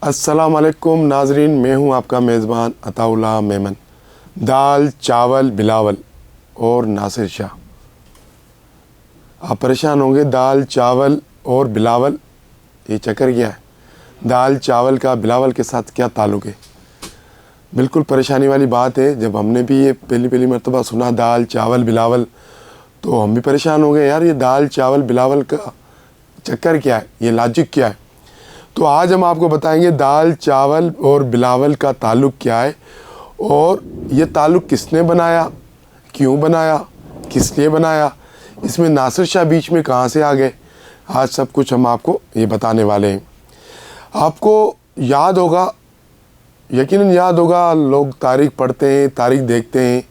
अस्सलाम वालेकुम नाजरीन, मैं हूं आपका मेज़बान अताउल्लाह मेमन। दाल चावल बिलावल और नासिर शाह। आप परेशान होंगे, दाल चावल और बिलावल ये चक्कर क्या है? दाल चावल का बिलावल के साथ क्या ताल्लुक़ है? बिल्कुल परेशानी वाली बात है। जब हमने भी ये पहली मर्तबा सुना दाल चावल बिलावल तो हम भी परेशान हो गए, यार ये दाल चावल बिलावल का चक्कर क्या है, ये लॉजिक क्या है? तो आज हम आपको बताएंगे दाल चावल और बिलावल का ताल्लुक़ क्या है और ये ताल्लुक़ किसने बनाया, क्यों बनाया, किस लिए बनाया, इसमें नासिर शाह बीच में कहाँ से आ गए। आज सब कुछ हम आपको ये बताने वाले हैं। आपको याद होगा, यकीनन याद होगा, लोग तारीख़ पढ़ते हैं, तारीख़ देखते हैं,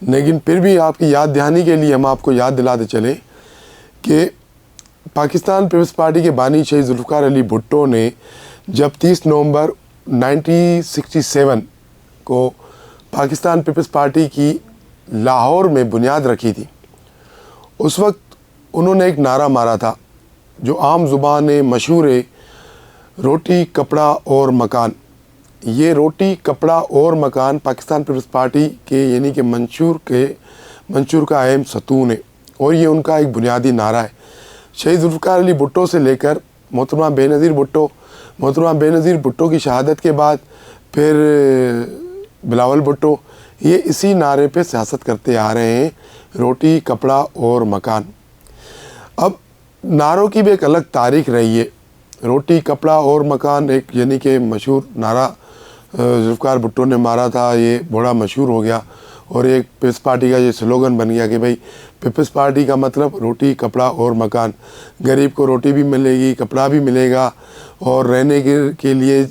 लेकिन फिर भी आपकी याद दहानी के लिए हम आपको याद दिलाते चले कि पाकिस्तान पीपल्स पार्टी के बानी शहीद जुल्फ़िकार अली भुट्टो ने जब 30 नवंबर 1967 को पाकिस्तान पीपल्स पार्टी की लाहौर में बुनियाद रखी थी, उस वक्त उन्होंने एक नारा मारा था जो आम ज़ुबान में मशहूर है, रोटी कपड़ा और मकान। ये रोटी कपड़ा और मकान पाकिस्तान पीपल्स पार्टी के यानी कि मंशूर का अहम सतून है और ये उनका एक बुनियादी नारा है। शहीद जुल्फ़िकार अली भुट्टो से लेकर मोहतरमा बेनज़ीर भुट्टो की शहादत के बाद फिर बिलावल भुट्टो, ये इसी नारे पे सियासत करते आ रहे हैं, रोटी कपड़ा और मकान। अब नारों की भी एक अलग तारीख़ रही है। रोटी कपड़ा और मकान एक यानी कि मशहूर नारा जुल्फ़िकार भुट्टो ने मारा था, ये बड़ा मशहूर हो गया और एक पीपल्स पार्टी का ये स्लोगन बन गया कि भाई पीपल्स पार्टी का मतलब रोटी कपड़ा और मकान। गरीब को रोटी भी मिलेगी, कपड़ा भी मिलेगा और रहने के लिए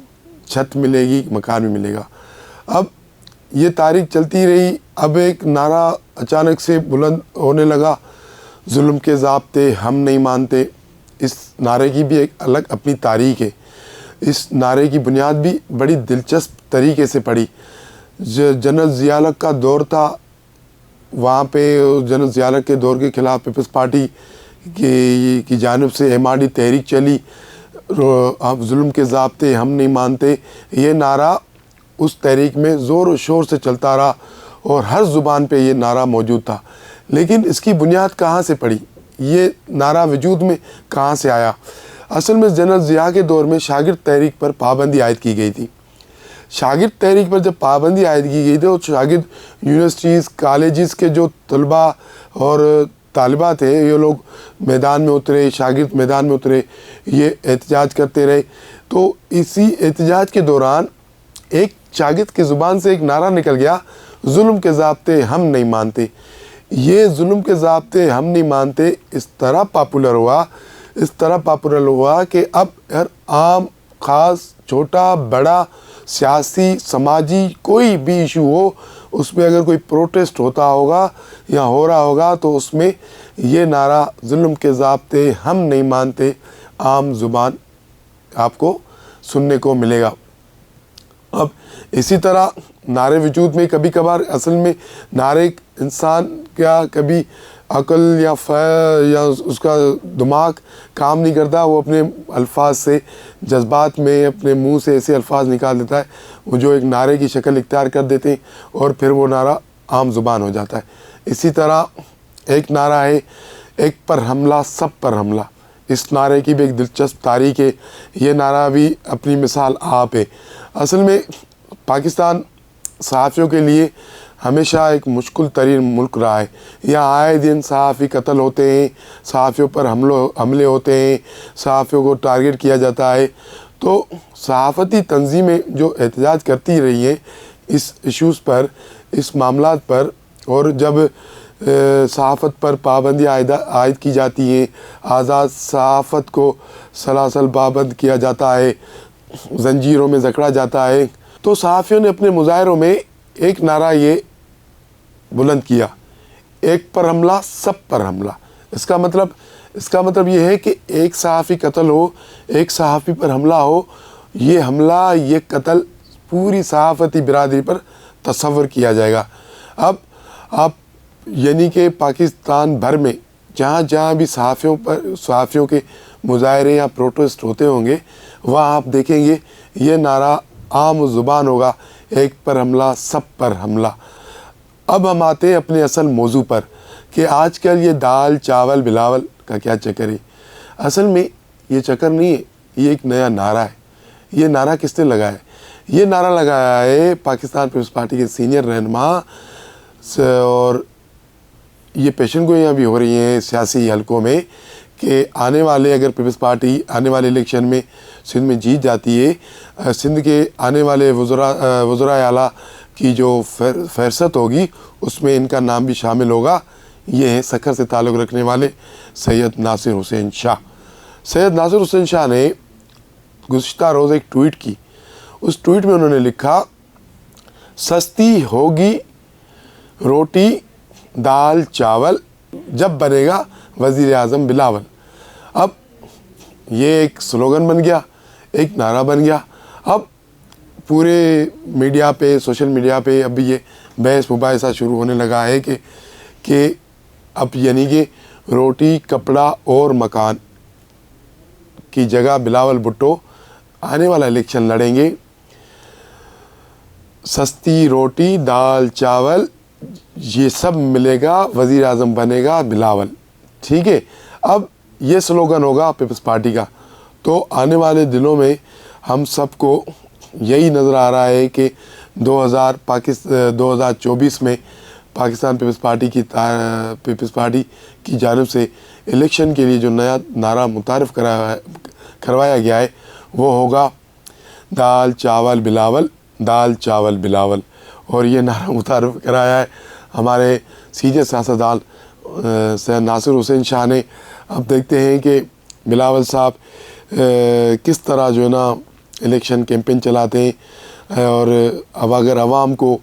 छत मिलेगी, मकान भी मिलेगा। अब ये तारीख चलती रही। अब एक नारा अचानक से बुलंद होने लगा, जुल्म के ज़ाब्ते हम नहीं मानते। इस नारे की भी एक अलग अपनी तारीख़ है। इस नारे की बुनियाद भी बड़ी दिलचस्प तरीके से पड़ी। जनरल ज़िया का दौर था, वहाँ पे जनरल ज़िया के दौर के ख़िलाफ़ पीपल्स पार्टी की जानिब से एमआरडी तहरीक चली, अब जुल्म के ज़ाब्ते हम नहीं मानते। ये नारा उस तहरीक में ज़ोर और शोर से चलता रहा और हर ज़ुबान पे ये नारा मौजूद था। लेकिन इसकी बुनियाद कहाँ से पड़ी, ये नारा वजूद में कहाँ से आया? असल में जनरल ज़िया के दौर में शागिर्द तहरीक पर पाबंदी आयद की गई थी। शागिर्द तहरीक पर जब पाबंदी आयद की गई थी तो शागिर्द यूनिवर्सिटीज़ कॉलेजेस के जो तलबा और तालिबा थे, ये लोग मैदान में उतरे, शागिर्द मैदान में उतरे, ये एहतजाज करते रहे। तो इसी एहतजाज के दौरान एक शागिर्द की ज़ुबान से एक नारा निकल गया, जुल्म के ज़ाब्ते हम नहीं मानते। ये जुल्म के ज़ाब्ते हम नहीं मानते इस तरह पॉपुलर हुआ कि अब हर आम ख़ास छोटा बड़ा सियासी समाजी कोई भी इशू हो, उसमें अगर कोई प्रोटेस्ट होता होगा या हो रहा होगा तो उसमें ये नारा जुल्म के ज़ाब्ते हम नहीं मानते आम ज़ुबान आपको सुनने को मिलेगा। अब इसी तरह नारे वजूद में कभी कभार असल में नारे इंसान क्या कभी अकल या उसका दिमाग काम नहीं करता, वो अपने अल्फाज से जज्बात में अपने मुंह से ऐसे अल्फाज निकाल देता है वो जो एक नारे की शक्ल इख्तियार कर देते हैं और फिर वो नारा आम ज़ुबान हो जाता है। इसी तरह एक नारा है, एक पर हमला सब पर हमला। इस नारे की भी एक दिलचस्प तारीख़ है। ये नारा भी अपनी मिसाल आप है। असल में पाकिस्तान सहाफ़ियों के लिए हमेशा एक मुश्किल तरीन मुल्क रहा है। यहाँ आए दिन सहाफ़ी कत्ल होते हैं, सहाफ़ियों पर हमले होते हैं, सहाफ़ियों को टारगेट किया जाता है। तो सहाफ़ती तंजीमें जो एहतजाज करती रही हैं इस इश्यूज़ पर, इस मामलात पर, और जब सहाफ़त पर पाबंदी आयद की जाती है, आज़ाद सहाफ़त को सलासल पाबंद किया जाता है, जंजीरों में जकड़ा जाता है, तो सहाफ़ियों ने अपने मुज़ाहरों में एक नारा ये बुलंद किया, एक पर हमला सब पर हमला। इसका मतलब ये है कि एक सहाफ़ी कत्ल हो, एक सहाफ़ी पर हमला हो, ये हमला ये कत्ल पूरी सहाफ़ती बिरादरी पर तस्वर किया जाएगा। अब आप यानी कि पाकिस्तान भर में जहाँ भी सहाफ़ियों के मुजाहरे या प्रोटेस्ट होते होंगे, वहाँ आप देखेंगे ये नारा आम ज़ुबान होगा, एक पर हमला सब पर हमला। अब हम आते हैं अपने असल मौजू पर कि आजकल ये दाल चावल बिलावल का क्या चक्कर है। असल में ये चक्कर नहीं है, ये एक नया नारा है। ये नारा किसने लगाया है? ये नारा लगाया है पाकिस्तान पीपल्स पार्टी के सीनियर रहनुमा, और ये पेशन गोइयाँ भी हो रही हैं सियासी हलकों में कि आने वाले, अगर पीपल्स पार्टी आने वाले इलेक्शन में सिंध में जीत जाती है, सिंध के आने वाले वज़राए आला की जो फहरस्त होगी उसमें इनका नाम भी शामिल होगा। ये है सखर से ताल्लुक़ रखने वाले सैयद नासिर हुसैन शाह। सैयद नासिर हुसैन शाह ने गुज़िश्ता रोज़ एक ट्वीट की। उस ट्वीट में उन्होंने लिखा, सस्ती होगी रोटी दाल चावल जब बनेगा वज़ीर आज़म बिलावल। अब ये एक स्लोगन बन गया, एक नारा बन गया। अब पूरे मीडिया पे, सोशल मीडिया पे अब ये बहस मुबाहिसा शुरू होने लगा है कि अब यानी कि रोटी कपड़ा और मकान की जगह बिलावल भुट्टो आने वाला इलेक्शन लड़ेंगे। सस्ती रोटी दाल चावल ये सब मिलेगा, वज़ीर आज़म बनेगा बिलावल। ठीक है, अब ये स्लोगन होगा पीपल्स पार्टी का। तो आने वाले दिनों में हम सबको यही नज़र आ रहा है कि 2024 में पाकिस्तान पीपल्स पार्टी की जानिब से इलेक्शन के लिए जो नया नारा मुतारिफ़ करवाया गया है वो होगा दाल चावल बिलावल, दाल चावल बिलावल। और ये नारा मुतारिफ़ कराया है हमारे सीनियर सियासतदान सैयद नासिर हुसैन शाह ने। अब देखते हैं कि बिलावल साहब किस तरह जो है ना इलेक्शन कैंपेन चलाते हैं। और अब अगर आवाम को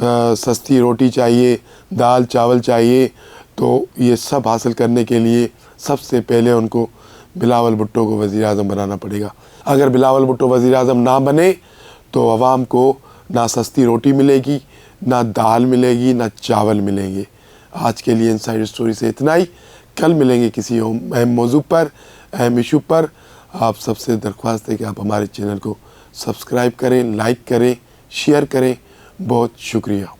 सस्ती रोटी चाहिए, दाल चावल चाहिए, तो ये सब हासिल करने के लिए सबसे पहले उनको बिलावल भुट्टो को वज़ीर आज़म बनाना पड़ेगा। अगर बिलावल भुट्टो वज़ीर आज़म ना बने तो आवाम को ना सस्ती रोटी मिलेगी, ना दाल मिलेगी, ना चावल मिलेंगे। आज के लिए इनसाइड स्टोरी से इतना ही। कल मिलेंगे किसी अहम मौजू पर, अहम इशू पर। आप सबसे दरख्वास्त है कि आप हमारे चैनल को सब्सक्राइब करें, लाइक करें, शेयर करें। बहुत शुक्रिया।